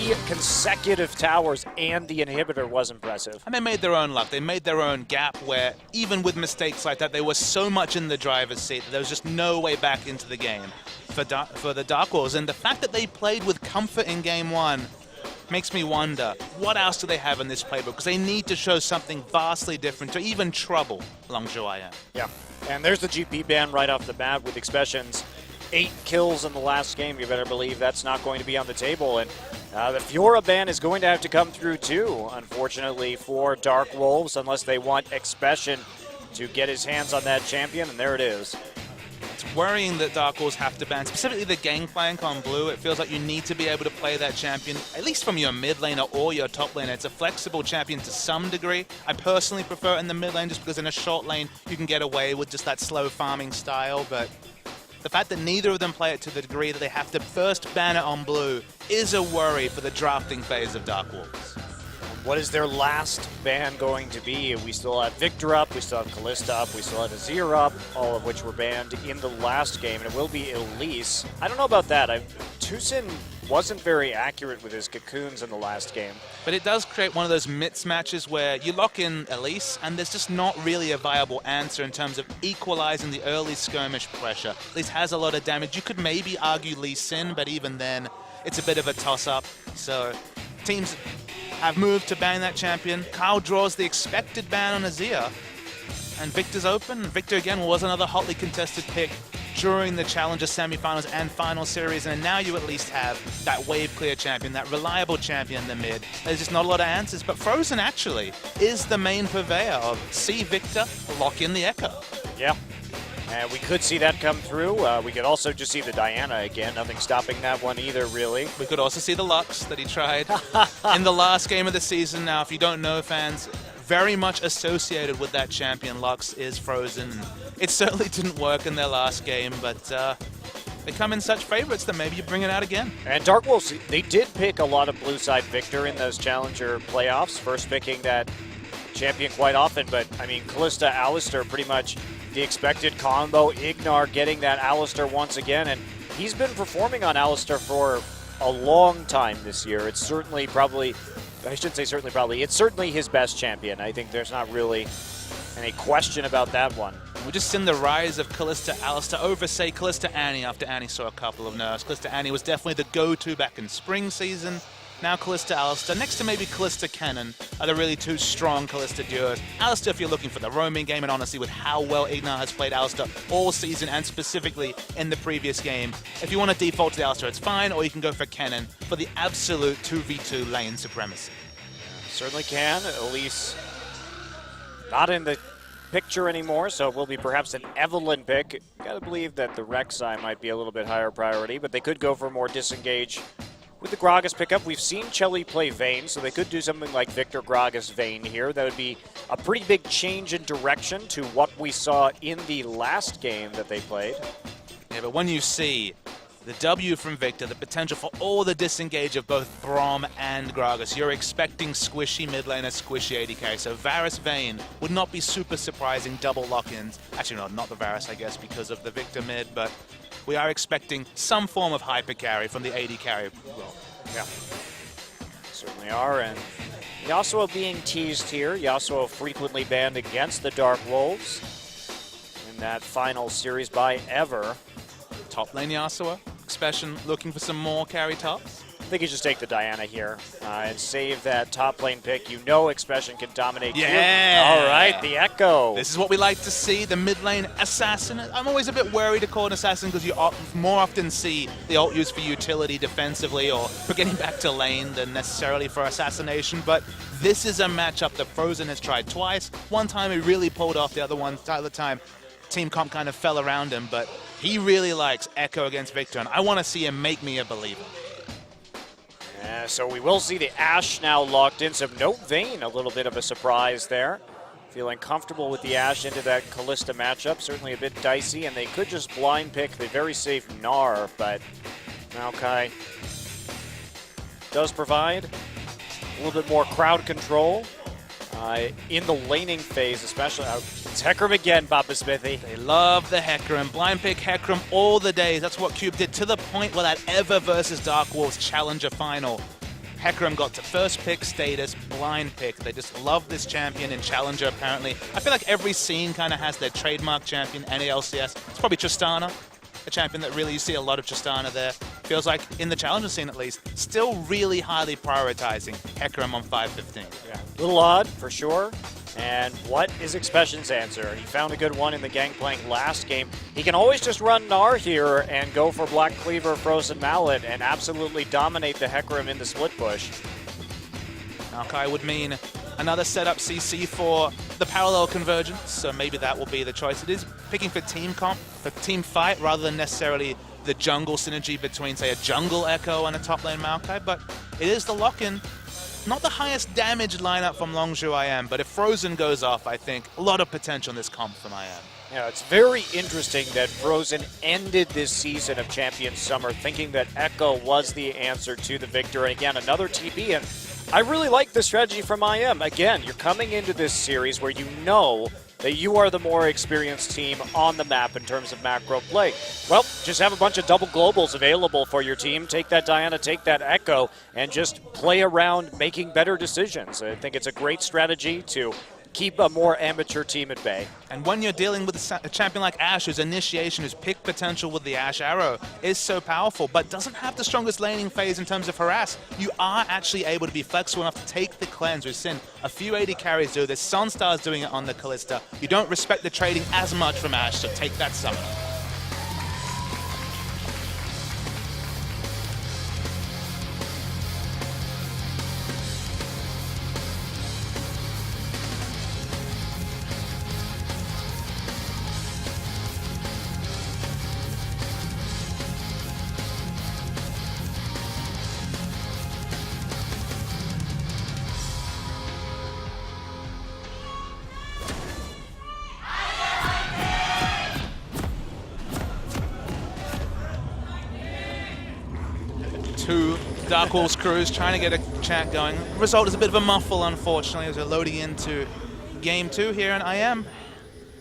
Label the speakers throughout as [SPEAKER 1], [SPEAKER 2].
[SPEAKER 1] 3 consecutive towers and the inhibitor was impressive.
[SPEAKER 2] And they made their own luck. They made their own gap where even with mistakes like that, they were so much in the driver's seat that there was just no way back into the game for the Dark Wolves. And the fact that they played with comfort in game 1 makes me wonder, what else do they have in this playbook? Because they need to show something vastly different to even trouble Longzhou.
[SPEAKER 1] Yeah, and there's the GP ban right off the bat with Expression's 8 kills in the last game. You better believe that's not going to be on the table. And the Fiora ban is going to have to come through too, unfortunately, for Dark Wolves, unless they want Expression to get his hands on that champion, and there it is.
[SPEAKER 2] It's worrying that Dark Wolves have to ban, specifically the Gangplank on blue. It feels like you need to be able to play that champion, at least from your mid laner or your top laner. It's a flexible champion to some degree. I personally prefer it in the mid lane just because in a short lane you can get away with just that slow farming style, but the fact that neither of them play it to the degree that they have to first ban it on blue is a worry for the drafting phase of Dark Wolves.
[SPEAKER 1] What is their last ban going to be? We still have Victor up, we still have Kalista up, we still have Azir up, all of which were banned in the last game, and it will be Elise. I don't know about that. Tucson wasn't very accurate with his cocoons in the last game.
[SPEAKER 2] But it does create one of those mismatches where you lock in Elise, and there's just not really a viable answer in terms of equalizing the early skirmish pressure. Elise has a lot of damage. You could maybe argue Lee Sin, but even then, it's a bit of a toss-up. So teams have moved to ban that champion. Kyle draws the expected ban on Azir, and Victor's open. Victor, again, was another hotly contested pick during the Challenger semifinals and final series, and now you at least have that wave clear champion, that reliable champion in the mid. There's just not a lot of answers, but Frozen actually is the main purveyor of see Victor, lock in the Echo.
[SPEAKER 1] Yeah, and we could see that come through. We could also just see the Diana again. Nothing stopping that one either, really.
[SPEAKER 2] We could also see the Lux that he tried in the last game of the season. Now, if you don't know, fans, very much associated with that champion, Lux, is Frozen. It certainly didn't work in their last game, but they come in such favorites that maybe you bring it out again.
[SPEAKER 1] And Dark Wolves, they did pick a lot of blue side Victor in those Challenger playoffs, first picking that champion quite often, but I mean, Kalista, Alistar, pretty much the expected combo. Ignar getting that Alistar once again, and he's been performing on Alistar for a long time this year. It's certainly probably, I shouldn't say certainly probably, it's certainly his best champion. I think there's not really any question about that one.
[SPEAKER 2] We've just seen the rise of Kalista Alistar over, say, Kalista Annie after Annie saw a couple of nerfs. Kalista Annie was definitely the go-to back in spring season. Now Kalista Alistar, next to maybe Kalista Kennen, are the really two strong Kalista duos. Alistar, if you're looking for the roaming game, and honestly with how well Ignar has played Alistar all season and specifically in the previous game, if you want to default to the Alistar, it's fine, or you can go for Kennen for the absolute 2v2 lane supremacy.
[SPEAKER 1] Certainly can. Elise not in the picture anymore, so it will be perhaps an Evelyn pick. Gotta believe that the Rek'Sai might be a little bit higher priority, but they could go for more disengage. With the Gragas pickup, we've seen Chelly play Vayne, so they could do something like Victor Gragas Vayne here. That would be a pretty big change in direction to what we saw in the last game that they played.
[SPEAKER 2] Yeah, but when you see the W from Victor, the potential for all the disengage of both Throm and Gragas, you're expecting squishy mid laner, squishy AD, so Varus Vayne would not be super surprising double lock-ins. Actually, not the Varus, I guess, because of the Victor mid, but we are expecting some form of hyper carry from the AD carry role.
[SPEAKER 1] Yeah, certainly are. And Yasuo being teased here. Yasuo frequently banned against the Dark Wolves in that final series by Ever.
[SPEAKER 2] Top lane Yasuo, Expression looking for some more carry tops.
[SPEAKER 1] I think you just take the Diana here and save that top lane pick. You know Expression can dominate.
[SPEAKER 2] Yeah!
[SPEAKER 1] All right, the Echo.
[SPEAKER 2] This is what we like to see, the mid lane assassin. I'm always a bit worried to call an assassin because you more often see the ult used for utility defensively or for getting back to lane than necessarily for assassination. But this is a matchup that Frozen has tried twice. One time he really pulled off, the other time Team Comp kind of fell around him, but he really likes Echo against Victor, and I want to see him make me a believer.
[SPEAKER 1] So we will see the Ashe now locked in. So no Vayne, a little bit of a surprise there. Feeling comfortable with the Ashe into that Kalista matchup. Certainly a bit dicey, and they could just blind pick the very safe Gnar, but Maokai does provide a little bit more crowd control in the laning phase, especially. It's Hecarim again, Papa Smithy.
[SPEAKER 2] They love the Hecarim. Blind pick Hecarim all the days. That's what Cube did, to the point where that Ever versus Dark Wolves Challenger final Hecarim got to first pick status, blind pick. They just love this champion in Challenger, apparently. I feel like every scene kind of has their trademark champion, NALCS. It's probably Tristana, a champion that really, you see a lot of Tristana there. Feels like, in the Challenger scene at least, still really highly prioritizing Hecarim on 515.
[SPEAKER 1] Yeah, a little odd, for sure. And what is Expression's answer? He found a good one in the Gangplank last game. He can always just run Gnar here and go for Black Cleaver, Frozen Mallet, and absolutely dominate the Hecarim in the split push.
[SPEAKER 2] Maokai would mean another setup CC for the parallel convergence, so maybe that will be the choice. It is picking for team comp, for team fight, rather than necessarily the jungle synergy between, say, a jungle Echo and a top lane Maokai, but it is the lock-in. Not the highest damage lineup from Longzhu IM, but if Frozen goes off, I think a lot of potential in this comp from IM.
[SPEAKER 1] Yeah, it's very interesting that Frozen ended this season of Champions Summer thinking that Echo was the answer to the victor. And again, another TP, and I really like the strategy from IM. Again, you're coming into this series where you know that you are the more experienced team on the map in terms of macro play. Well, just have a bunch of double globals available for your team. Take that Diana, take that Echo, and just play around making better decisions. I think it's a great strategy to keep a more amateur team at bay.
[SPEAKER 2] And when you're dealing with a champion like Ashe, whose initiation, whose pick potential with the Ashe Arrow is so powerful, but doesn't have the strongest laning phase in terms of harass, you are actually able to be flexible enough to take the cleanse. We've seen a few AD carries do this. Sunstar's doing it on the Kalista. You don't respect the trading as much from Ashe, so take that summon. Two Dark Wolves crews trying to get a chat going. The result is a bit of a muffle, unfortunately, as we're loading into Game 2 here, and IM.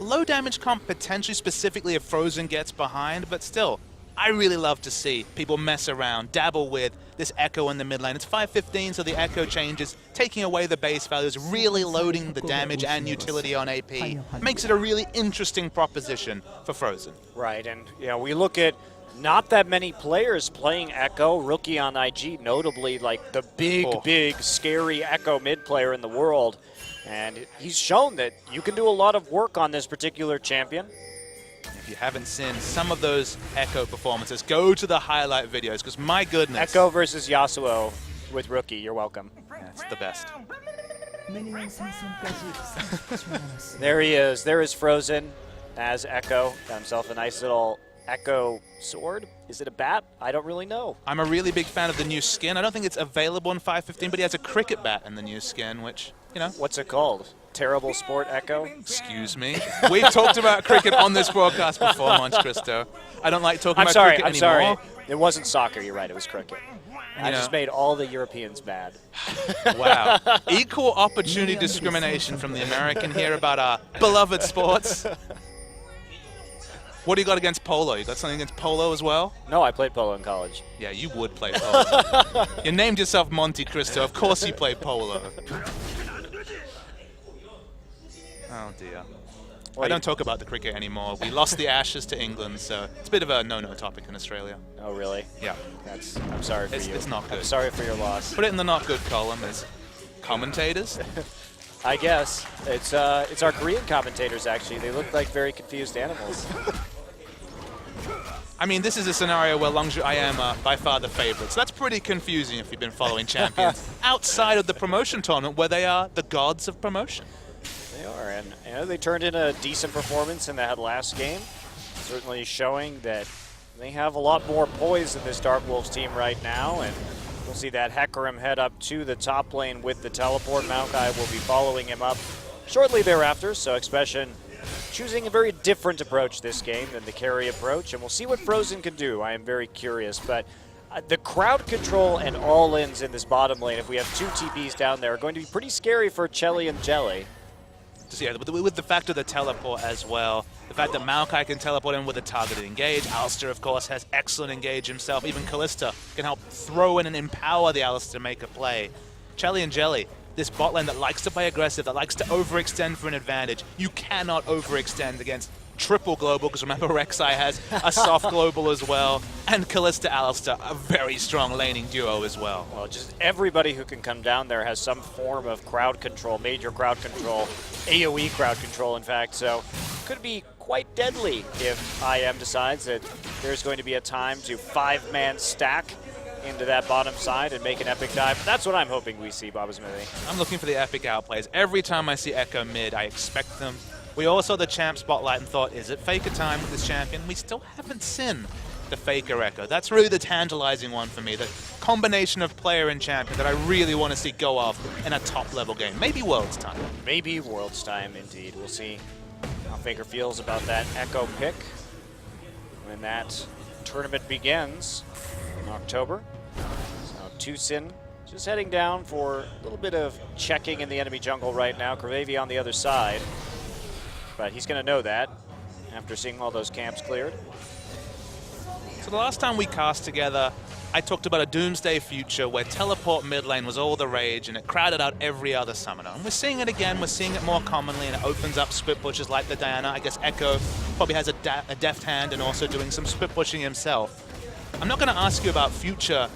[SPEAKER 2] Low damage comp potentially, specifically if Frozen gets behind, but still, I really love to see people mess around, dabble with this Echo in the mid lane. It's 5:15, so the Echo changes, taking away the base values, really loading the damage and utility on AP. Makes it a really interesting proposition for Frozen.
[SPEAKER 1] Right, and you know, we look at not that many players playing Echo. Rookie on IG, notably like the big, scary Echo mid player in the world. And he's shown that you can do a lot of work on this particular champion.
[SPEAKER 2] If you haven't seen some of those Echo performances, go to the highlight videos, because my goodness.
[SPEAKER 1] Echo versus Yasuo with Rookie, you're welcome.
[SPEAKER 2] That's the best.
[SPEAKER 1] There he is. There is Frozen as Echo. Got himself a nice little Echo sword. Is it a bat? I don't really know.
[SPEAKER 2] I'm a really big fan of the new skin. I don't think it's available in 5.15, but he has a cricket bat in the new skin, which, you know.
[SPEAKER 1] What's it called? Terrible Sport Echo?
[SPEAKER 2] Excuse me. We've talked about cricket on this broadcast before, Monte Cristo. I don't like talking about cricket anymore.
[SPEAKER 1] I'm sorry. It wasn't soccer, you're right. It was cricket. I just made all the Europeans mad.
[SPEAKER 2] Wow. Equal opportunity discrimination from the American here about our beloved sports. What do you got against polo? You got something against polo as well?
[SPEAKER 1] No, I played polo in college.
[SPEAKER 2] Yeah, you would play polo. You named yourself Monte Cristo. Of course you play polo. Oh, dear.
[SPEAKER 1] Well,
[SPEAKER 2] I don't talk about the cricket anymore. We lost the Ashes to England, so it's a bit of a no-no topic in Australia.
[SPEAKER 1] Oh, really?
[SPEAKER 2] Yeah.
[SPEAKER 1] I'm sorry for you.
[SPEAKER 2] It's not good.
[SPEAKER 1] I'm sorry for your loss.
[SPEAKER 2] Put it in the not good column as commentators.
[SPEAKER 1] I guess. It's our Korean commentators, actually. They look like very confused animals.
[SPEAKER 2] I mean, this is a scenario where Longzhu IM are by far the favorites. That's pretty confusing if you've been following champions outside of the promotion tournament, where they are the gods of promotion.
[SPEAKER 1] They are, and you know, they turned in a decent performance in that last game. Certainly showing that they have a lot more poise in this Dark Wolves team right now, and we'll see that Hecarim head up to the top lane with the teleport. Maokai will be following him up shortly thereafter, so Expression choosing a very different approach this game than the carry approach, and we'll see what Frozen can do. I am very curious, but the crowd control and all-ins in this bottom lane, if we have two TPs down there, are going to be pretty scary for Chelly and Jelly.
[SPEAKER 2] Just, yeah, with the fact of the teleport as well, the fact that Maokai can teleport in with a targeted engage, Alistair, of course, has excellent engage himself. Even Kalista can help throw in and empower the Alistair to make a play. Chelly and Jelly, this bot lane that likes to play aggressive, that likes to overextend for an advantage. You cannot overextend against triple global, because remember Rek'Sai has a soft global as well, and Kalista Alistair, a very strong laning duo as well.
[SPEAKER 1] Well, just everybody who can come down there has some form of crowd control, major crowd control, AoE crowd control, in fact, so could be quite deadly if IM decides that there's going to be a time to 5-man stack into that bottom side and make an epic dive. That's what I'm hoping we see, Baba Smithy.
[SPEAKER 2] I'm looking for the epic outplays. Every time I see Echo mid, I expect them. We all saw the champ spotlight and thought, is it Faker time with this champion? We still haven't seen the Faker Echo. That's really the tantalizing one for me, the combination of player and champion that I really want to see go off in a top-level game. Maybe Worlds time.
[SPEAKER 1] Maybe Worlds time, indeed. We'll see how Faker feels about that Echo pick when that tournament begins in October. So Tucson just heading down for a little bit of checking in the enemy jungle right now. Kravevi on the other side. But he's going to know that after seeing all those camps cleared.
[SPEAKER 2] So the last time we cast together, I talked about a doomsday future where teleport mid lane was all the rage and it crowded out every other summoner. And we're seeing it again, we're seeing it more commonly, and it opens up split pushes like the Diana. I guess Echo probably has a deft hand and also doing some split pushing himself. I'm not going to ask you about future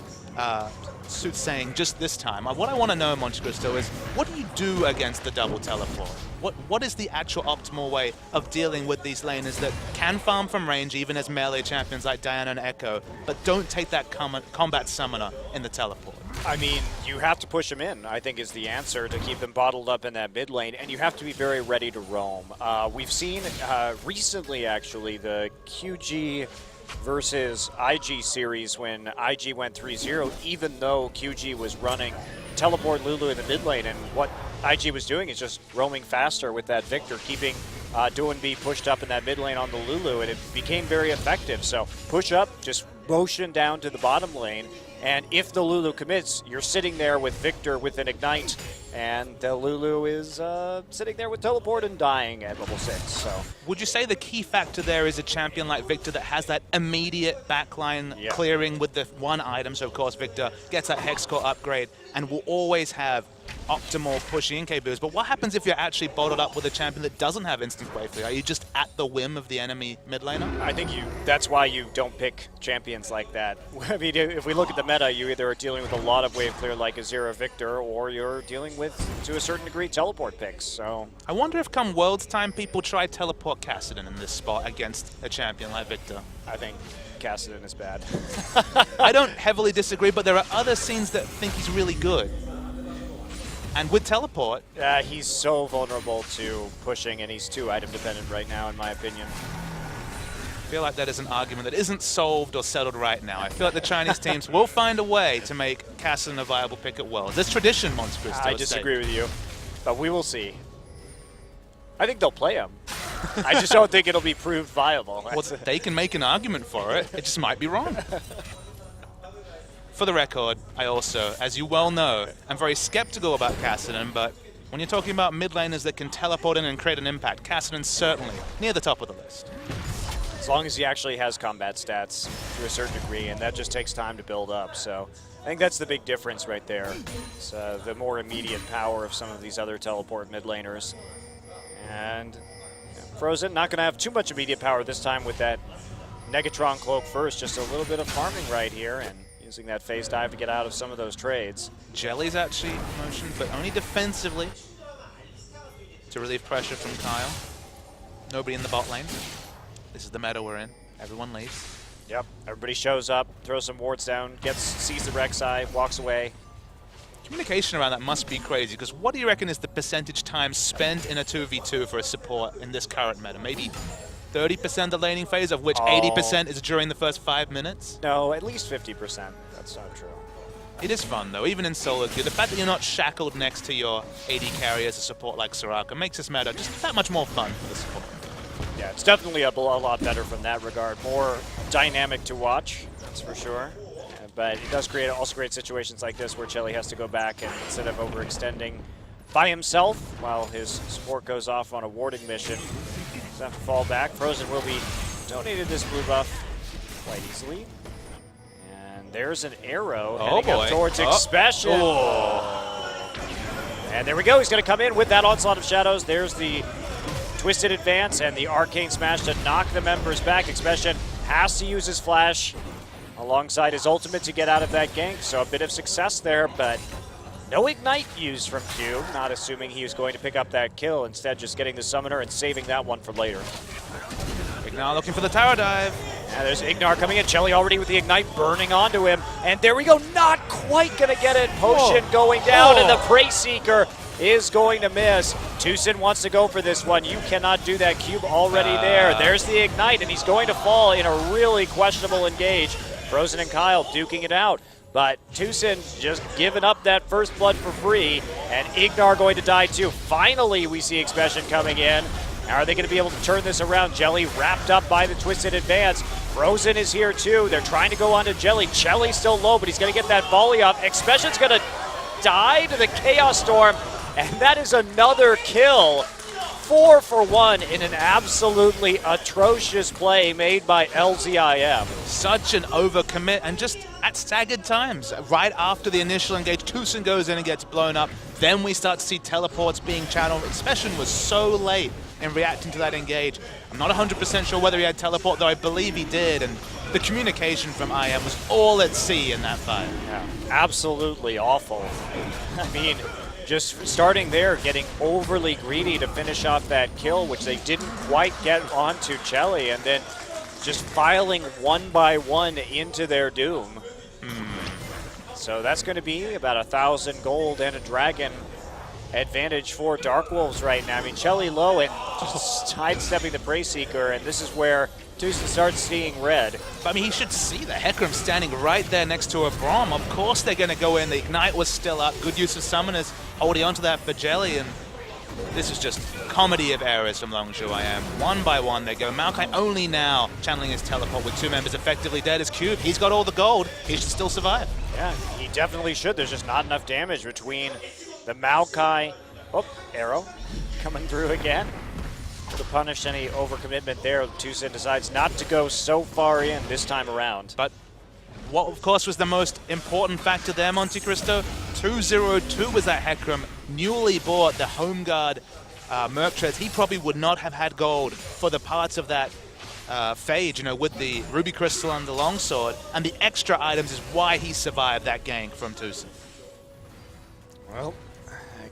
[SPEAKER 2] soothsaying just this time. What I want to know, Monte Cristo, is what do you do against the double teleport? What is the actual optimal way of dealing with these laners that can farm from range, even as melee champions like Diana and Echo, but don't take that combat summoner in the teleport?
[SPEAKER 1] I mean, you have to push them in, I think, is the answer to keep them bottled up in that mid lane, and you have to be very ready to roam. We've seen recently, actually, the QG versus IG series when IG went 3-0, even though QG was running teleport Lulu in the mid lane, and what IG was doing is just roaming faster with that Victor, keeping Doinb pushed up in that mid lane on the Lulu, and it became very effective. So push up, just motion down to the bottom lane, and if the Lulu commits, you're sitting there with Victor with an Ignite, and the Lulu is sitting there with teleport and dying at level 6. So
[SPEAKER 2] would you say the key factor there is a champion like Victor that has that immediate backline clearing with the one item? So of course Victor gets that Hex Core upgrade and will always have optimal pushing NK boost. But what happens if you're actually bottled up with a champion that doesn't have instant wave clear? Are you just at the whim of the enemy mid laner?
[SPEAKER 1] I think that's why you don't pick champions like that. I mean, if we look at the meta, you either are dealing with a lot of wave clear like Azera Victor, or you're dealing with, to a certain degree, teleport picks. So
[SPEAKER 2] I wonder if come Worlds time people try teleport Kassadin in this spot against a champion like Victor.
[SPEAKER 1] I think Kassadin is bad.
[SPEAKER 2] I don't heavily disagree, but there are other scenes that think he's really good. And with teleport,
[SPEAKER 1] he's so vulnerable to pushing, and he's too item dependent right now, in my opinion.
[SPEAKER 2] I feel like that is an argument that isn't solved or settled right now. I feel like the Chinese teams will find a way to make Kassadin a viable pick at Worlds. It's tradition, Monte Cristo.
[SPEAKER 1] I disagree with you, but we will see. I think they'll play him. I just don't think it'll be proved viable.
[SPEAKER 2] Well, they can make an argument for it. It just might be wrong. For the record, I also, as you well know, I'm very skeptical about Kassadin, but when you're talking about mid laners that can teleport in and create an impact, Kassadin's certainly near the top of the list.
[SPEAKER 1] As long as he actually has combat stats to a certain degree, and that just takes time to build up. So I think that's the big difference right there. It's the more immediate power of some of these other teleport mid laners. And Frozen not going to have too much immediate power this time with that Negatron cloak first. Just a little bit of farming right here, and using that phase dive to get out of some of those trades.
[SPEAKER 2] Jelly's actually motioned, but only defensively to relieve pressure from Kyle. Nobody in the bot lane. This is the meta we're in. Everyone leaves.
[SPEAKER 1] Yep, everybody shows up, throws some wards down, sees the Rek'Sai, walks away.
[SPEAKER 2] Communication around that must be crazy, because what do you reckon is the percentage time spent in a 2v2 for a support in this current meta? Maybe 30% the laning phase, of which 80% is during the first 5 minutes?
[SPEAKER 1] No, at least 50%. That's not true.
[SPEAKER 2] It is fun, though, even in solo queue. The fact that you're not shackled next to your AD carry as a support like Soraka makes this meta just that much more fun for the support.
[SPEAKER 1] Yeah, it's definitely a lot better from that regard. More dynamic to watch, that's for sure. But it does also create situations like this where Chelly has to go back and instead of overextending by himself while his support goes off on a warding mission. He'll have to fall back. Frozen will be donated this blue buff quite easily. And there's an arrow heading up towards Expression. And there we go. He's going to come in with that Onslaught of Shadows. There's the Twisted Advance and the Arcane Smash to knock the members back. Expression has to use his flash alongside his ultimate to get out of that gank. So a bit of success there, but no Ignite used from Q. Not assuming he was going to pick up that kill. Instead, just getting the Summoner and saving that one for later.
[SPEAKER 2] Ignar looking for the tower dive.
[SPEAKER 1] Yeah, there's Ignar coming in. Chelly already with the Ignite burning onto him. And there we go. Not quite going to get it. Potion going down, and the Prey Seeker is going to miss. Tucson wants to go for this one. You cannot do that. Cube already there. There's the Ignite, and he's going to fall in a really questionable engage. Frozen and Kyle duking it out. But Tucson just giving up that first blood for free, and Ignar going to die too. Finally, we see Expression coming in. Are they going to be able to turn this around? Jelly wrapped up by the Twisted Advance. Frozen is here too. They're trying to go onto Jelly. Jelly's still low, but he's going to get that volley off. Expression's going to die to the Chaos Storm, and that is another kill. 4 for 1 in an absolutely atrocious play made by LZIM.
[SPEAKER 2] Such an overcommit, and just at staggered times. Right after the initial engage, Tucson goes in and gets blown up. Then we start to see teleports being channeled. Expression was so late in reacting to that engage. I'm not 100% sure whether he had teleport, though I believe he did. And the communication from IM was all at sea in that fight.
[SPEAKER 1] Yeah, absolutely awful. I mean, just starting there, getting overly greedy to finish off that kill, which they didn't quite get onto Chelly, and then just filing one by one into their doom. So that's going to be about 1,000 gold and a dragon advantage for Dark Wolves right now. I mean, Chelly low and just sidestepping the Prey Seeker, and this is where Tucson starts seeing red.
[SPEAKER 2] I mean, he should see the Hecarim standing right there next to a Braum. Of course they're going to go in. The Ignite was still up. Good use of Summoners holding onto that for Jelly, and this is just comedy of errors from Longzhu IM. One by one they go. Maokai only now channeling his teleport with 2 members effectively dead as Cube. He's got all the gold. He should still survive.
[SPEAKER 1] Yeah, he definitely should. There's just not enough damage between the Maokai. Oh, arrow coming through again. To punish any overcommitment there, Tucson decides not to go so far in this time around.
[SPEAKER 2] But what, of course, was the most important factor there, Monte Cristo? 202 was that Hecarim. Newly bought the Home Guard Merc Treads. He probably would not have had gold for the parts of that Phage, you know, with the Ruby Crystal and the Longsword. And the extra items is why he survived that gank from Tucson.
[SPEAKER 1] Well,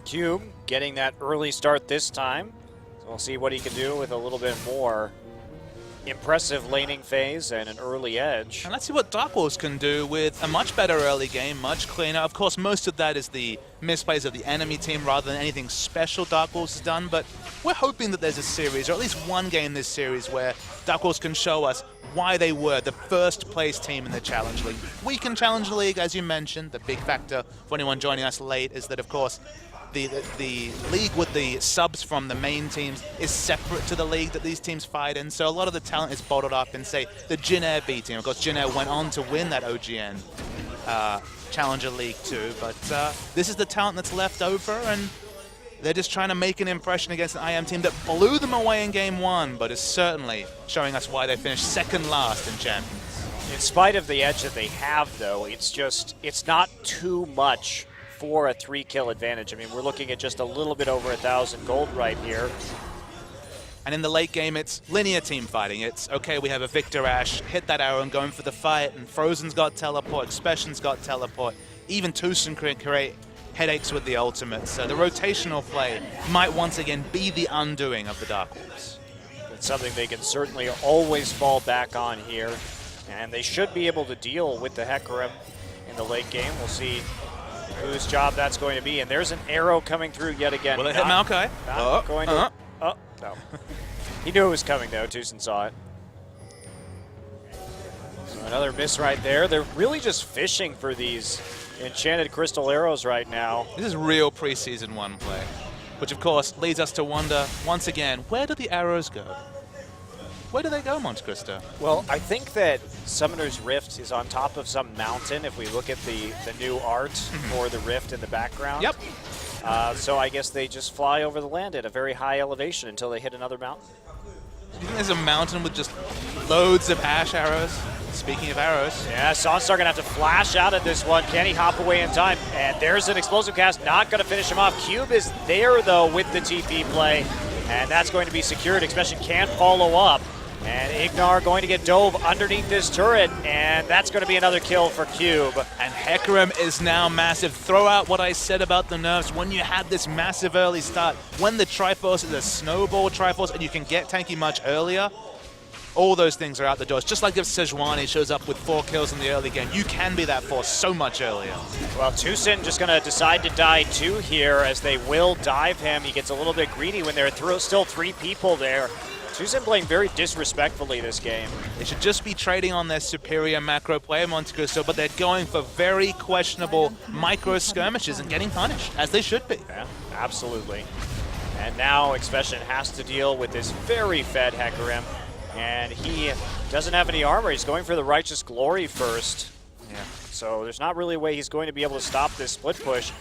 [SPEAKER 1] Cube getting that early start this time. We'll see what he can do with a little bit more impressive laning phase and an early edge.
[SPEAKER 2] And let's see what Dark Wolves can do with a much better early game, much cleaner. Of course, most of that is the misplays of the enemy team rather than anything special Dark Wolves has done, but we're hoping that there's a series, or at least one game this series, where Dark Wolves can show us why they were the first place team in the Challenge League. We can Challenge League, as you mentioned. The big factor for anyone joining us late is that, of course, the league with the subs from the main teams is separate to the league that these teams fight in. So a lot of the talent is bottled up in, say, the Jin Air B team. Of course, Jin Air went on to win that OGN Challenger League too. But this is the talent that's left over, and they're just trying to make an impression against an IM team that blew them away in Game 1, but is certainly showing us why they finished second last in Champions.
[SPEAKER 1] In spite of the edge that they have, though, it's not too much for a 3-kill advantage. I mean, we're looking at just a little bit over 1,000 gold right here.
[SPEAKER 2] And in the late game, it's linear team fighting. It's, okay, we have a Victor Ashe, hit that arrow and going for the fight, and Frozen's got teleport, Expression's got teleport. Even Tucson can create headaches with the ultimate. So the rotational play might once again be the undoing of the Dark Wolves.
[SPEAKER 1] It's something they can certainly always fall back on here. And they should be able to deal with the Hecarim in the late game. We'll see whose job that's going to be. And there's an arrow coming through yet again.
[SPEAKER 2] Will it hit Maokai?
[SPEAKER 1] No. He knew it was coming, though. Tucson saw it. So another miss right there. They're really just fishing for these enchanted crystal arrows right now.
[SPEAKER 2] This is real preseason 1 play, which of course leads us to wonder, once again, where do the arrows go? Where do they go, Monte Cristo?
[SPEAKER 1] Well, I think that Summoner's Rift is on top of some mountain if we look at the new art for the Rift in the background.
[SPEAKER 2] Yep.
[SPEAKER 1] So I guess they just fly over the land at a very high elevation until they hit another mountain.
[SPEAKER 2] Do you think there's a mountain with just loads of Ashe arrows? Speaking of arrows.
[SPEAKER 1] Yeah, Sonstar going to have to flash out at this one. Can he hop away in time? And there's an explosive cast, not going to finish him off. Cube is there, though, with the TP play, and that's going to be secured. Expression can't follow up. And Ignar going to get dove underneath this turret, and that's going to be another kill for Cube.
[SPEAKER 2] And Hecarim is now massive. Throw out what I said about the nerfs. When you had this massive early start, when the Triforce is a snowball Triforce and you can get tanky much earlier, all those things are out the door. It's just like if Sejuani shows up with 4 kills in the early game. You can be that force so much earlier.
[SPEAKER 1] Well, Tucson just going to decide to die too here as they will dive him. He gets a little bit greedy when there are still 3 people there. Tucson playing very disrespectfully this game.
[SPEAKER 2] They should just be trading on their superior macro play, Monte Cristo, but they're going for very questionable micro skirmishes and getting punished, as they should be.
[SPEAKER 1] Yeah, absolutely. And now Expression has to deal with this very fed Hecarim, and he doesn't have any armor. He's going for the Righteous Glory first.
[SPEAKER 2] Yeah.
[SPEAKER 1] So there's not really a way he's going to be able to stop this split push.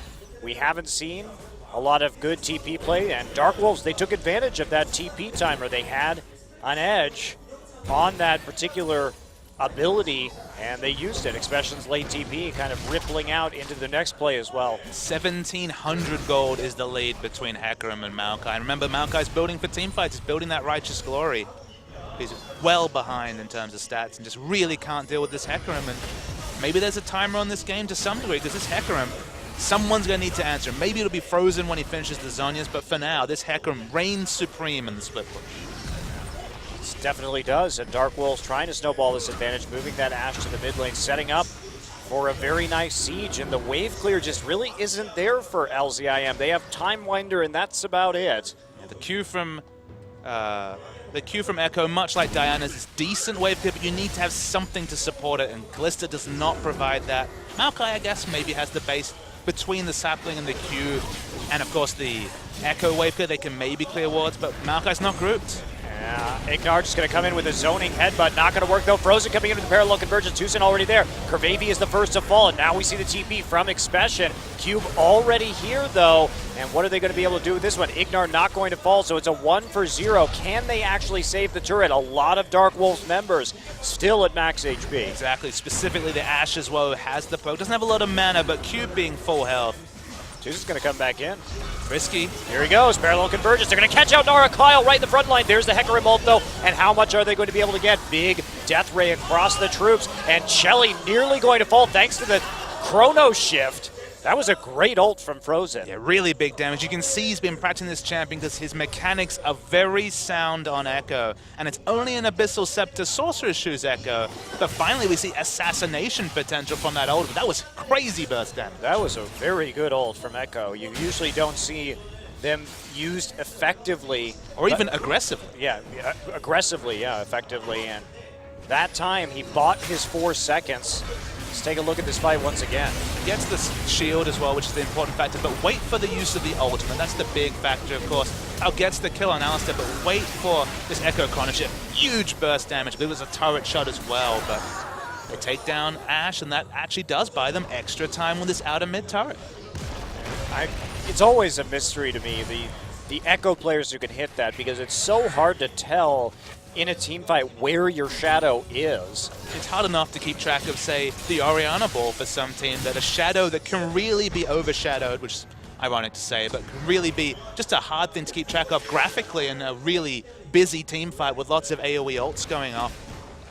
[SPEAKER 1] We haven't seen a lot of good TP play, and Dark Wolves, they took advantage of that TP timer. They had an edge on that particular ability, and they used it. Expression's late TP kind of rippling out into the next play as well.
[SPEAKER 2] 1,700 gold is the lead between Hecarim and Maokai. And remember, Maokai's building for teamfights. He's building that Righteous Glory. He's well behind in terms of stats and just really can't deal with this Hecarim. And maybe there's a timer on this game to some degree, because this Hecarim, someone's going to need to answer. Maybe it'll be Frozen when he finishes the Zhonya's, but for now, this Hecarim reigns supreme in the split push.
[SPEAKER 1] It definitely does, and Dark Wolves trying to snowball this advantage, moving that Ashe to the mid lane, setting up for a very nice siege, and the wave clear just really isn't there for LZIM. They have Time Winder, and that's about it.
[SPEAKER 2] Yeah, the Q from Echo, much like Diana's, is decent wave clear, but you need to have something to support it, and Glista does not provide that. Maokai, I guess, maybe has the base between the sapling and the Q, and of course the Echo wave clear. They can maybe clear wards, but Maokai's not grouped.
[SPEAKER 1] Yeah, Ignar just going to come in with a zoning headbutt. Not going to work, though. Frozen coming in with the parallel convergence. Tucson already there. Curvavy is the first to fall, and now we see the TP from Expression. Cube already here, though. And what are they going to be able to do with this one? Ignar not going to fall, so it's a 1-for-0. Can they actually save the turret? A lot of Dark Wolves members still at max HP.
[SPEAKER 2] Exactly. Specifically the Ashe as well, who has the poke. Doesn't have a lot of mana, but Cube being full health.
[SPEAKER 1] Tucson's going to come back in.
[SPEAKER 2] Risky.
[SPEAKER 1] Here he goes, parallel convergence. They're going to catch out Nara Kyle right in the front line. There's the Hecarim ult, though. And how much are they going to be able to get? Big death ray across the troops. And Chelly nearly going to fall thanks to the chrono shift. That was a great ult from Frozen.
[SPEAKER 2] Yeah, really big damage. You can see he's been practicing this champion because his mechanics are very sound on Echo. And it's only an Abyssal Scepter Sorcerer's Shoes Echo. But finally we see assassination potential from that ult. But that was crazy burst damage.
[SPEAKER 1] That was a very good ult from Echo. You usually don't see them used effectively.
[SPEAKER 2] Or even aggressively.
[SPEAKER 1] Yeah, aggressively, yeah, effectively. And that time he bought his 4 seconds. Let's take a look at this fight once again.
[SPEAKER 2] Gets the shield as well, which is the important factor, but wait for the use of the ultimate. That's the big factor, of course. Now gets the kill on Alistair, but wait for this Echo Chrono Shift. Huge burst damage. I believe it was a turret shot as well, but they take down Ashe, and that actually does buy them extra time with this outer mid turret.
[SPEAKER 1] It's always a mystery to me, the Echo players who can hit that, because it's so hard to tell in a team fight where your shadow is.
[SPEAKER 2] It's hard enough to keep track of, say, the Orianna ball for some team, that a shadow that can really be overshadowed, which is ironic to say, but can really be just a hard thing to keep track of graphically in a really busy team fight with lots of AoE ults going off.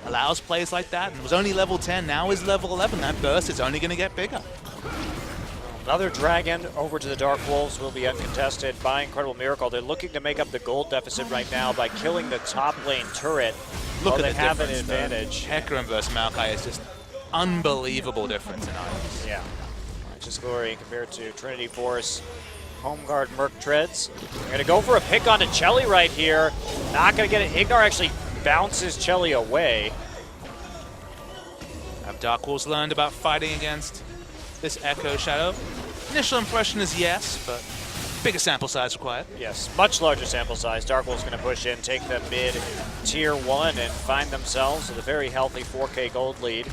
[SPEAKER 2] Allows plays like that, and it was only level 10, now is level 11. That burst is only going to get bigger.
[SPEAKER 1] Another Dragon over to the Dark Wolves will be uncontested by Incredible Miracle. They're looking to make up the gold deficit right now by killing the top lane turret.
[SPEAKER 2] Look at
[SPEAKER 1] they
[SPEAKER 2] the
[SPEAKER 1] have an
[SPEAKER 2] difference,
[SPEAKER 1] advantage.
[SPEAKER 2] Hecarim versus Maokai is just unbelievable difference in items.
[SPEAKER 1] Yeah. Righteous Glory compared to Trinity Force. Home Guard Merc Treads. They're going to go for a pick onto Chelly right here. Not going to get it. Ignar actually bounces Chelly away.
[SPEAKER 2] Have Dark Wolves learned about fighting against this Echo Shadow? Initial impression is yes, but bigger sample size required.
[SPEAKER 1] Yes, much larger sample size. Dark Wolves going to push in, take the mid tier 1 and find themselves with a very healthy 4K gold lead.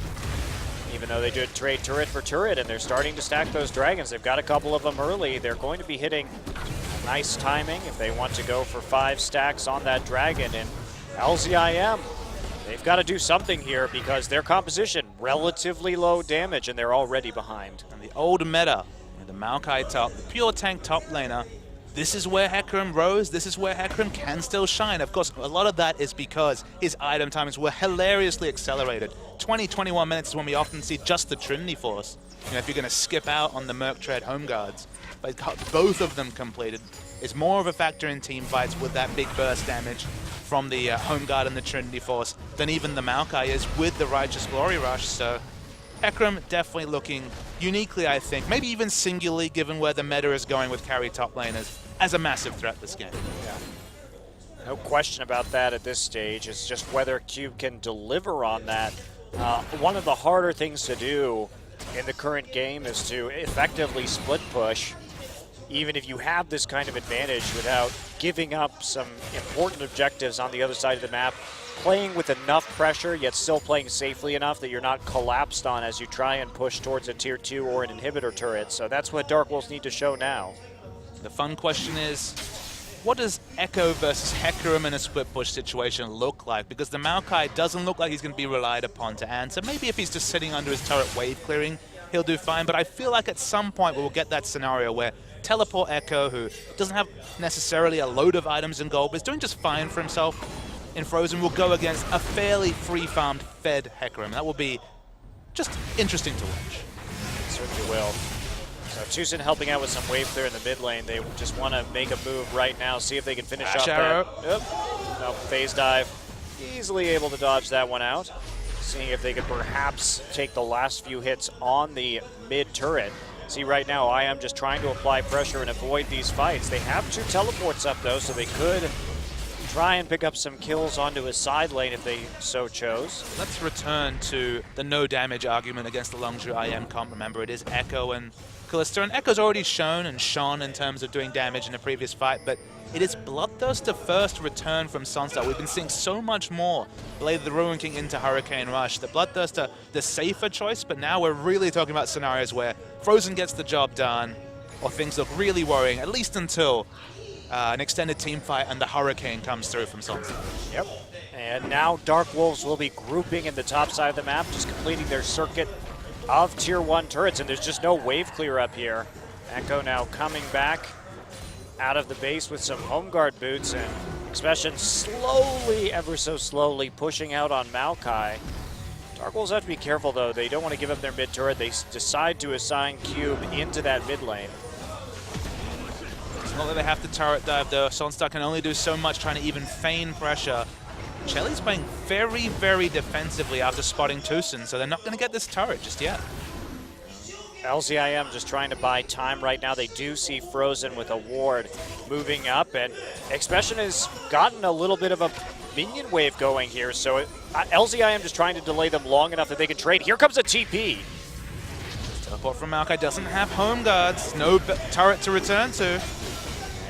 [SPEAKER 1] Even even though they did trade turret for turret, and they're starting to stack those dragons. They've got a couple of them early. They're going to be hitting nice timing if they want to go for 5 stacks on that dragon. And LZIM, they've got to do something here because their composition, relatively low damage, and they're already behind.
[SPEAKER 2] And the old meta, the Maokai top, the pure tank top laner, this is where Hecarim rose, this is where Hecarim can still shine. Of course, a lot of that is because his item timings were hilariously accelerated. 20-21 minutes is when we often see just the Trinity Force. You know, if you're going to skip out on the Merc Tread home guards. But both of them completed. It's more of a factor in team fights with that big burst damage from the home guard and the Trinity Force than even the Maokai is with the Righteous Glory Rush. So Hecarim definitely looking uniquely, I think, maybe even singularly, given where the meta is going with carry top laners, as a massive threat this game.
[SPEAKER 1] Yeah. No question about that at this stage. It's just whether Cube can deliver on that. One of the harder things to do in the current game is to effectively split push, even if you have this kind of advantage, without giving up some important objectives on the other side of the map, playing with enough pressure, yet still playing safely enough that you're not collapsed on as you try and push towards a tier 2 or an inhibitor turret. So that's what Dark Wolves need to show now.
[SPEAKER 2] The fun question is, what does Echo versus Hecarim in a split push situation look like? Because the Maokai doesn't look like he's going to be relied upon to answer. Maybe if he's just sitting under his turret wave clearing, he'll do fine. But I feel like at some point we'll get that scenario where Teleport Echo, who doesn't have necessarily a load of items in gold, but is doing just fine for himself in Frozen, will go against a fairly free-farmed fed Hecarim. That will be just interesting to watch.
[SPEAKER 1] It certainly will. So Tucson helping out with some wave clear in the mid lane. They just want to make a move right now, see if they can finish off that. Yep. No, phase dive. Easily able to dodge that one out. Seeing if they could perhaps take the last few hits on the mid turret. See right now, I am just trying to apply pressure and avoid these fights. They have 2 teleports up though, so they could try and pick up some kills onto his side lane if they so chose.
[SPEAKER 2] Let's return to the no damage argument against the Longzhu IM comp. Remember, it is Echo and Kalista, and Echo's already shown and shone in terms of doing damage in a previous fight, but it is Bloodthirster first return from Sunstar. We've been seeing so much more Blade the Ruin King into Hurricane Rush. The Bloodthirster, the safer choice, but now we're really talking about scenarios where Frozen gets the job done, or things look really worrying, at least until an extended team fight and the Hurricane comes through from Sunstar.
[SPEAKER 1] Yep. And now Dark Wolves will be grouping in the top side of the map, just completing their circuit of tier 1 turrets, and there's just no wave clear up here. Echo now coming back out of the base with some home guard boots, and Expression slowly, ever so slowly, pushing out on Maokai. Dark Wolves have to be careful though. They don't want to give up their mid turret. They decide to assign Cube into that mid lane.
[SPEAKER 2] It's not that they have to turret dive though. Sunstar can only do so much trying to even feign pressure. Shelly's playing very, very defensively after spotting Tucson, so they're not going to get this turret just yet.
[SPEAKER 1] LCIM just trying to buy time right now. They do see Frozen with a ward moving up, and Expression has gotten a little bit of a minion wave going here, so LCIM just trying to delay them long enough that they can trade. Here comes a TP.
[SPEAKER 2] Teleport from Maokai doesn't have home guards, no turret to return to.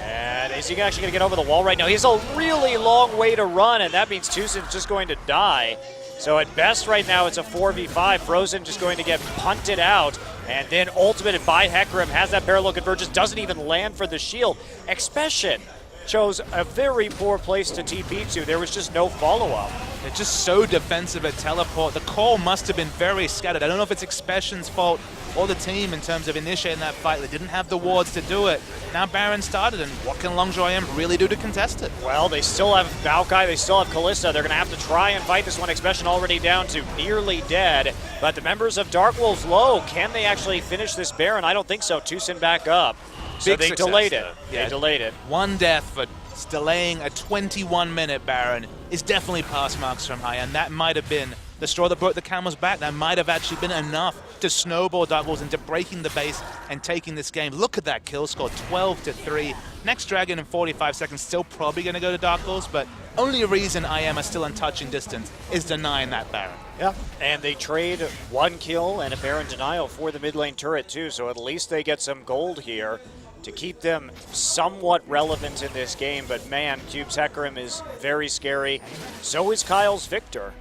[SPEAKER 1] And is he actually going to get over the wall right now? He has a really long way to run, and that means Tucson's just going to die. So at best right now it's a 4v5. Frozen just going to get punted out, and then ultimated by Hecarim, has that parallel convergence, doesn't even land for the shield. Expression chose a very poor place to TP to. There was just no follow-up.
[SPEAKER 2] They're just so defensive at teleport. The call must have been very scattered. I don't know if it's Expression's fault or the team in terms of initiating that fight. They didn't have the wards to do it. Now Baron started, and what can Longzhu IM really do to contest it?
[SPEAKER 1] Well, they still have Maokai, they still have Kalista. They're going to have to try and fight this one. Expression already down to nearly dead, but the members of Dark Wolves low. Can they actually finish this Baron? I don't think so. Tucson back up. So they delayed it.
[SPEAKER 2] Yeah,
[SPEAKER 1] they delayed it.
[SPEAKER 2] One death, but delaying a 21-minute Baron is definitely pass marks from IM. That might have been the straw that broke the camel's back. That might have actually been enough to snowball Dark Wolves into breaking the base and taking this game. Look at that kill score, 12-3. Next Dragon in 45 seconds, still probably going to go to Dark Wolves, but only reason IM are still in touching distance is denying that Baron.
[SPEAKER 1] Yeah, and they trade one kill and a Baron denial for the mid lane turret too, so at least they get some gold here to keep them somewhat relevant in this game. But man, Cube's Hecarim is very scary. So is Kyle's Victor.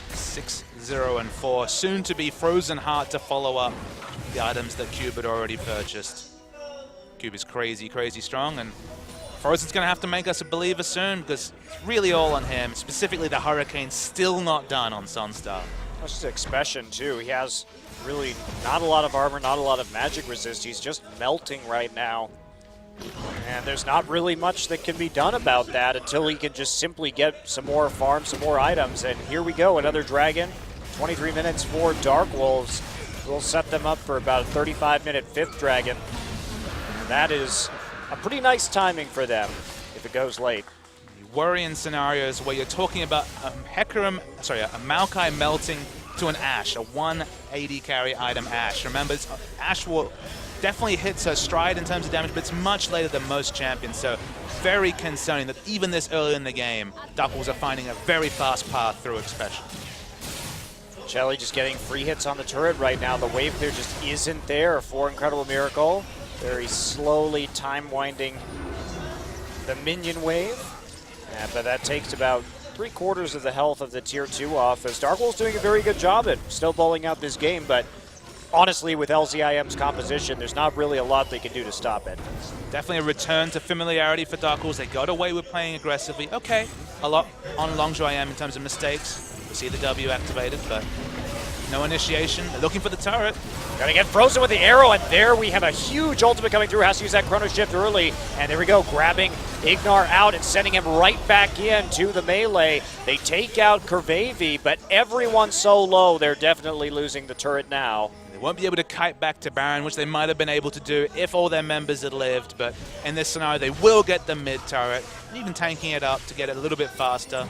[SPEAKER 2] 6-0 0 and 4. Soon to be Frozen Heart to follow up the items that Cube had already purchased. Cube is crazy, crazy strong, and Frozen's going to have to make us a believer soon because it's really all on him. Specifically, the Hurricane still not done on Sunstar.
[SPEAKER 1] That's just expression, too. He has really not a lot of armor, not a lot of magic resist. He's just melting right now. And there's not really much that can be done about that until he can just simply get some more farm, some more items. And here we go, another dragon. 23 minutes for Dark Wolves. We'll set them up for about a 35-minute 5th dragon. And that is a pretty nice timing for them if it goes late.
[SPEAKER 2] Worrying scenarios where you're talking about a Maokai melting to an Ashe, a 180 carry item Ashe. Remember, Ashe will definitely hits her stride in terms of damage, but it's much later than most champions, so very concerning that even this early in the game, Dark Wolves are finding a very fast path through especially.
[SPEAKER 1] Shelly just getting free hits on the turret right now. The wave clear just isn't there for Incredible Miracle. Very slowly time winding the minion wave. Yeah, but that takes about 3/4 of the health of the tier 2 off, as Dark Wolves doing a very good job at still bowling out this game, but honestly, with LCIM's composition, there's not really a lot they can do to stop it.
[SPEAKER 2] Definitely a return to familiarity for Dark Wolves. They got away with playing aggressively. Okay, a lot on Longzhou IM in terms of mistakes. We see the W activated, but no initiation. They're looking for the turret.
[SPEAKER 1] Gonna get frozen with the arrow, and there we have a huge ultimate coming through. Has to use that chrono shift early, and there we go, grabbing Ignar out and sending him right back in to the melee. They take out Curvavy, but everyone's so low, they're definitely losing the turret now.
[SPEAKER 2] They won't be able to kite back to Baron, which they might have been able to do if all their members had lived, but in this scenario, they will get the mid turret, even tanking it up to get it a little bit faster.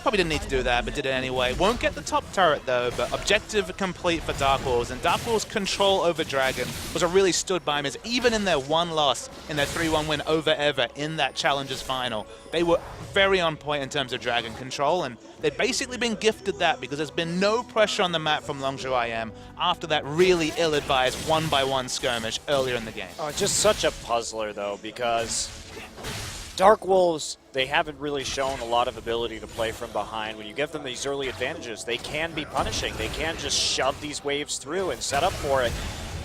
[SPEAKER 2] Probably didn't need to do that, but did it anyway. Won't get the top turret, though, but objective complete for Dark Wolves. And Dark Wolves' control over Dragon was what really stood by him, as even in their one loss, in their 3-1 win over Ever in that Challengers final, they were very on point in terms of Dragon control, and they've basically been gifted that because there's been no pressure on the map from Longzhou IM after that really ill-advised 1-by-1 skirmish earlier in the game.
[SPEAKER 1] Oh, just such a puzzler, though, because Dark Wolves, they haven't really shown a lot of ability to play from behind. When you give them these early advantages, they can be punishing. They can just shove these waves through and set up for it.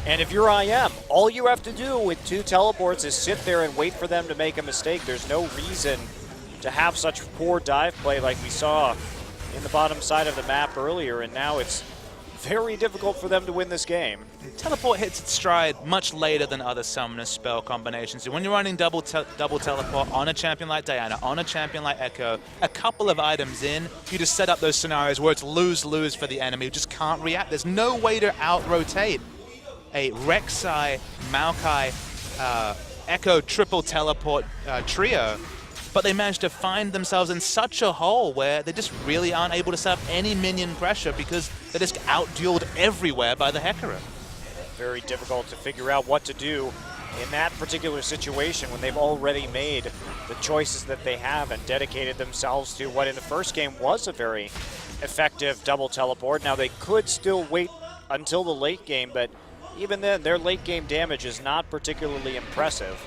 [SPEAKER 1] And if you're IM, all you have to do with 2 teleports is sit there and wait for them to make a mistake. There's no reason to have such poor dive play like we saw in the bottom side of the map earlier, and now it's very difficult for them to win this game.
[SPEAKER 2] Teleport hits its stride much later than other summoner spell combinations. So when you're running double teleport on a champion like Diana, on a champion like Echo, a couple of items in, you just set up those scenarios where it's lose-lose for the enemy who just can't react. There's no way to out-rotate a Rek'Sai, Maokai, Echo triple teleport trio. But they managed to find themselves in such a hole where they just really aren't able to set up any minion pressure because they're just out-dueled everywhere by the Hecarim.
[SPEAKER 1] Very difficult to figure out what to do in that particular situation when they've already made the choices that they have and dedicated themselves to what in the first game was a very effective double teleport. Now they could still wait until the late game, but even then their late game damage is not particularly impressive.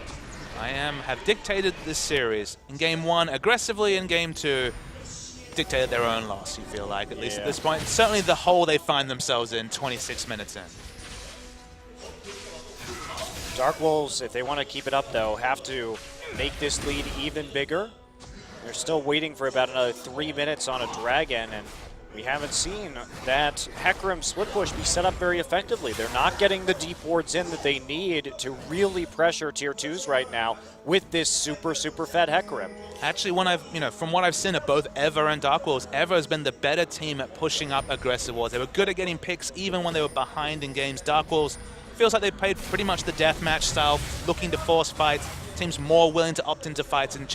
[SPEAKER 2] IM have dictated this series. In Game 1, aggressively. In Game 2, dictated their own loss, you feel like, at least at this point. Certainly the hole they find themselves in 26 minutes in.
[SPEAKER 1] Dark Wolves, if they want to keep it up, though, have to make this lead even bigger. They're still waiting for about another 3 minutes on a Dragon, and we haven't seen that Hecarim split push be set up very effectively. They're not getting the deep wards in that they need to really pressure tier 2s right now with this super fed Hecarim.
[SPEAKER 2] Actually, from what I've seen of both Ever and Dark Wolves, Ever has been the better team at pushing up aggressive wards. They were good at getting picks even when they were behind in games. Dark Wolves feels like they played pretty much the deathmatch style, looking to force fights. Teams more willing to opt into fights in the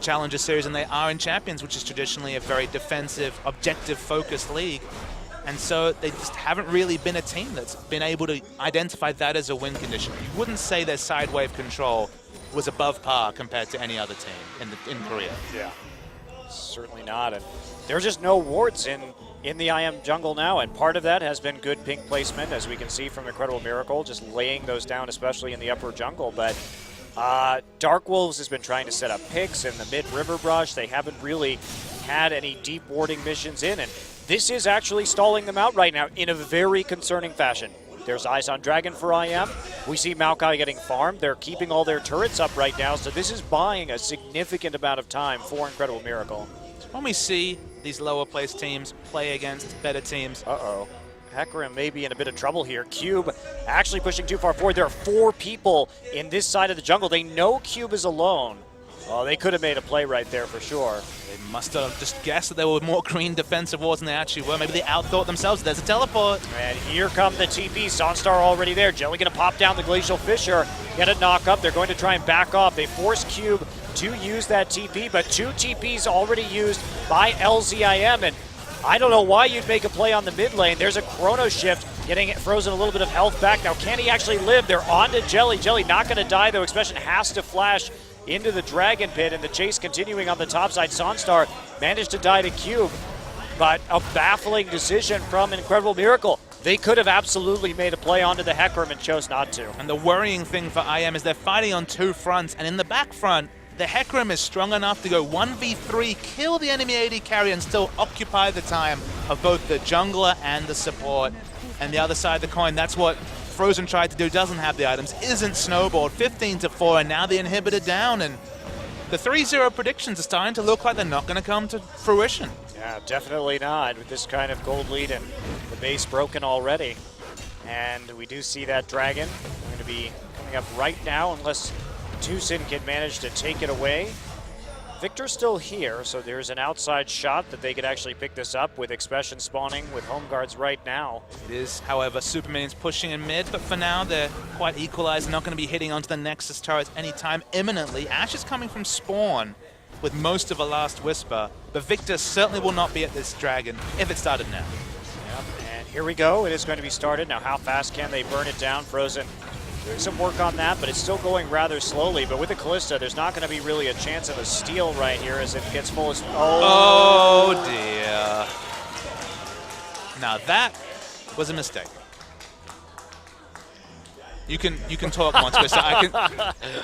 [SPEAKER 2] Challenger series than they are in Champions, which is traditionally a very defensive, objective-focused league. And so they just haven't really been a team that's been able to identify that as a win condition. You wouldn't say their side wave control was above par compared to any other team in Korea.
[SPEAKER 1] Yeah, certainly not. And there's just no wards in the IM jungle now, and part of that has been good pink placement, as we can see from Incredible Miracle, just laying those down, especially in the upper jungle. But Dark Wolves has been trying to set up picks in the mid-river brush. They haven't really had any deep warding missions in, and this is actually stalling them out right now in a very concerning fashion. There's eyes on Dragon for IM. We see Maokai getting farmed. They're keeping all their turrets up right now, so this is buying a significant amount of time for Incredible Miracle.
[SPEAKER 2] When we see these lower placed teams play against better teams.
[SPEAKER 1] Uh-oh. Hecarim may be in a bit of trouble here. Cube actually pushing too far forward. There are 4 people in this side of the jungle. They know Cube is alone. Oh, they could have made a play right there for sure.
[SPEAKER 2] They must have just guessed that there were more green defensive wards than they actually were. Maybe they outthought themselves. There's a teleport.
[SPEAKER 1] And here come the TP. Sunstar already there. Jelly going to pop down the Glacial Fissure. Get a knock up. They're going to try and back off. They force Cube to use that TP, but 2 TPs already used by LZIM. And I don't know why you'd make a play on the mid lane. There's a Chrono Shift getting Frozen a little bit of health back. Now, can he actually live? They're on to Jelly. Jelly not going to die, though. Expression has to flash into the Dragon Pit, and the chase continuing on the top side. Sunstar managed to die to Cube, but a baffling decision from Incredible Miracle. They could have absolutely made a play onto the Hecarim and chose not to.
[SPEAKER 2] And the worrying thing for IM is they're fighting on 2 fronts, and in the back front, the Hecarim is strong enough to go 1v3, kill the enemy AD carry, and still occupy the time of both the jungler and the support. And the other side of the coin, that's what Frozen tried to do, doesn't have the items, isn't snowballed, 15-4, and now the inhibitor down, and the 3-0 predictions are starting to look like they're not going to come to fruition.
[SPEAKER 1] Yeah, definitely not with this kind of gold lead and the base broken already. And we do see that Dragon going to be coming up right now unless Tucson can manage to take it away. Victor's still here, so there's an outside shot that they could actually pick this up with Expression spawning with home guards right now.
[SPEAKER 2] It is, however, Super Minions pushing in mid, but for now they're quite equalized, not going to be hitting onto the Nexus turrets anytime imminently. Ashe is coming from spawn with most of a Last Whisper, but Victor certainly will not be at this Dragon if it started now.
[SPEAKER 1] Yep, and here we go. It is going to be started. Now, how fast can they burn it down? Frozen doing some work on that, but it's still going rather slowly. But with the Callista, there's not going to be really a chance of a steal right here as it gets full.
[SPEAKER 2] Oh dear. Now that was a mistake. You can talk, Monty.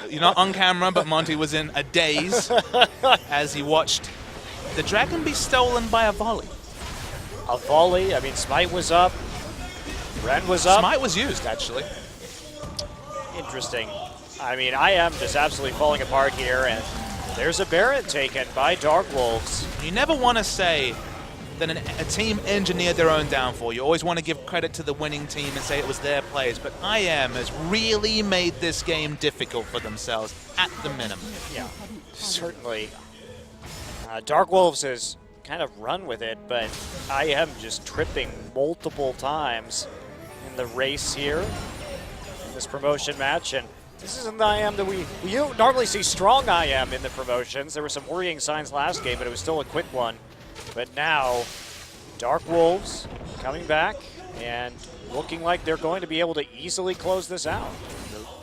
[SPEAKER 2] You're not on camera, but Monty was in a daze as he watched the Dragon be stolen by a volley.
[SPEAKER 1] A volley? I mean, Smite was up. Ren was up.
[SPEAKER 2] Smite was used, actually.
[SPEAKER 1] Interesting. I mean, I am just absolutely falling apart here, and there's a Baron taken by Dark Wolves.
[SPEAKER 2] You never want to say that a team engineered their own downfall. You always want to give credit to the winning team and say it was their plays, but IM has really made this game difficult for themselves, at the minimum.
[SPEAKER 1] Yeah, certainly. Dark Wolves has kind of run with it, but IM just tripping multiple times in the race here. This promotion match, and this isn't the IM that we don't normally see strong IM in the promotions. There were some worrying signs last game, but it was still a quick one. But now, Dark Wolves coming back and looking like they're going to be able to easily close this out.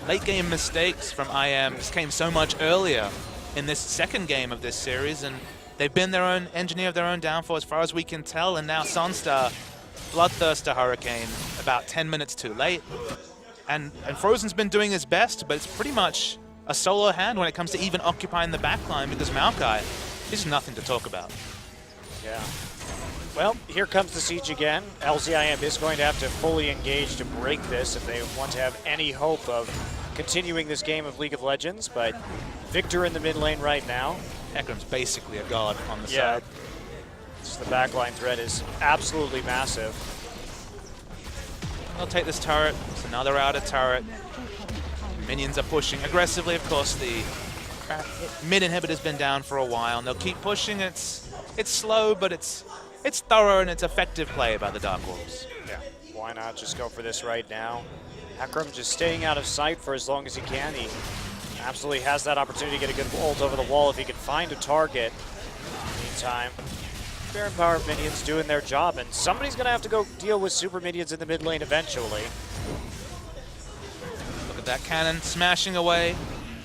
[SPEAKER 2] The late game mistakes from IM just came so much earlier in this second game of this series, and they've been their own engineer of their own downfall as far as we can tell, and now Sunstar, Bloodthirster Hurricane, about 10 minutes too late. And Frozen's been doing his best, but it's pretty much a solo hand when it comes to even occupying the backline because Maokai is nothing to talk about.
[SPEAKER 1] Yeah. Well, here comes the siege again. LZIM is going to have to fully engage to break this if they want to have any hope of continuing this game of League of Legends, but Victor in the mid lane right now.
[SPEAKER 2] Hecarim's basically a god on the
[SPEAKER 1] Yeah.
[SPEAKER 2] side.
[SPEAKER 1] Just the backline threat is absolutely massive.
[SPEAKER 2] They'll take this turret. It's another outer turret. Minions are pushing aggressively. Of course, the mid inhibitor's been down for a while, and they'll keep pushing. It's slow, but it's thorough, and it's effective play by the Dark Wolves.
[SPEAKER 1] Yeah, why not just go for this right now? Hecarim just staying out of sight for as long as he can. He absolutely has that opportunity to get a good ult over the wall if he can find a target. Meantime, Baron Power minions doing their job, and somebody's going to have to go deal with super minions in the mid lane eventually.
[SPEAKER 2] Look at that cannon smashing away.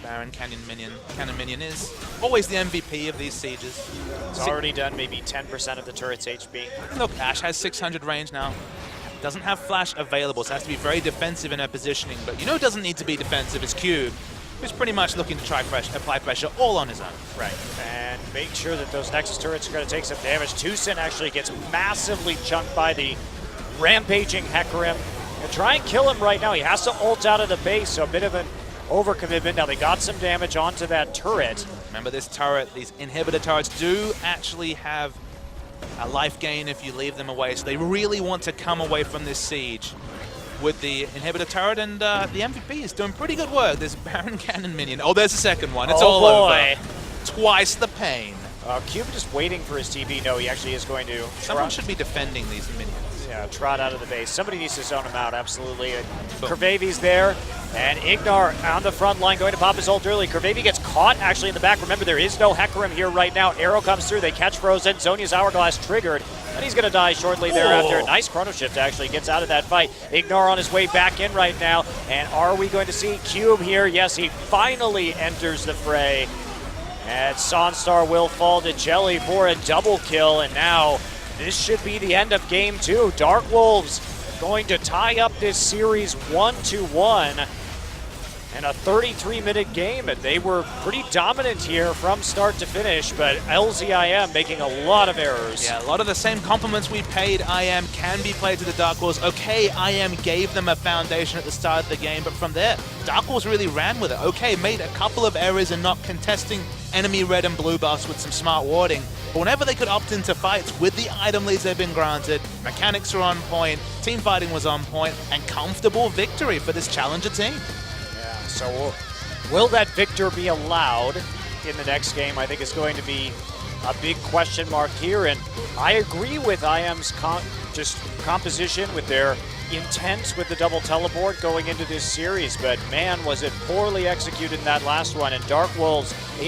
[SPEAKER 2] Baron Cannon Minion is always the MVP of these sieges.
[SPEAKER 1] It's already done maybe 10% of the turret's HP.
[SPEAKER 2] Look, Ashe has 600 range now. Doesn't have flash available, so has to be very defensive in her positioning, but you know it doesn't need to be defensive as Cube. who's pretty much looking to try apply pressure all on his own.
[SPEAKER 1] Right, and make sure that those Nexus turrets are going to take some damage. Tucson actually gets massively chunked by the rampaging Hecarim. And try and kill him right now. He has to ult out of the base, so a bit of an overcommitment. Now they got some damage onto that turret.
[SPEAKER 2] Remember this turret, these inhibitor turrets do actually have a life gain if you leave them away, so they really want to come away from this siege with the inhibitor turret, and the MVP is doing pretty good work. There's Baron Cannon minion. Oh, there's a second one. It's all over. Twice the pain.
[SPEAKER 1] Cube just waiting for his TP. No, he actually is going to.
[SPEAKER 2] Someone should be defending these minions.
[SPEAKER 1] Yeah, trot out of the base. Somebody needs to zone him out, absolutely. Kervavy's there, and Ignar on the front line going to pop his ult early. Kervavy gets caught actually in the back. Remember, there is no Hecarim here right now. Arrow comes through, they catch Frozen. Zonia's Hourglass triggered, and he's going to die shortly thereafter. Nice chrono shift actually gets out of that fight. Ignar on his way back in right now, and are we going to see Cube here? Yes, he finally enters the fray. And Sonstar will fall to Jelly for a double kill, and now this should be the end of game 2. Dark Wolves going to tie up this series 1-1 in a 33-minute game, and they were pretty dominant here from start to finish, but LZIM making a lot of errors.
[SPEAKER 2] Yeah, a lot of the same compliments we paid IM can be played to the Dark Wolves. Okay, IM gave them a foundation at the start of the game, but from there, Dark Wolves really ran with it. Okay, made a couple of errors in not contesting enemy red and blue buffs with some smart warding, but whenever they could opt into fights with the item leads they've been granted, mechanics are on point, team fighting was on point, and comfortable victory for this challenger team.
[SPEAKER 1] Yeah, so will that victor be allowed in the next game? I think is going to be a big question mark here, and I agree with IM's composition with their intent with the double teleport going into this series, but man, was it poorly executed in that last one. And Dark Wolves,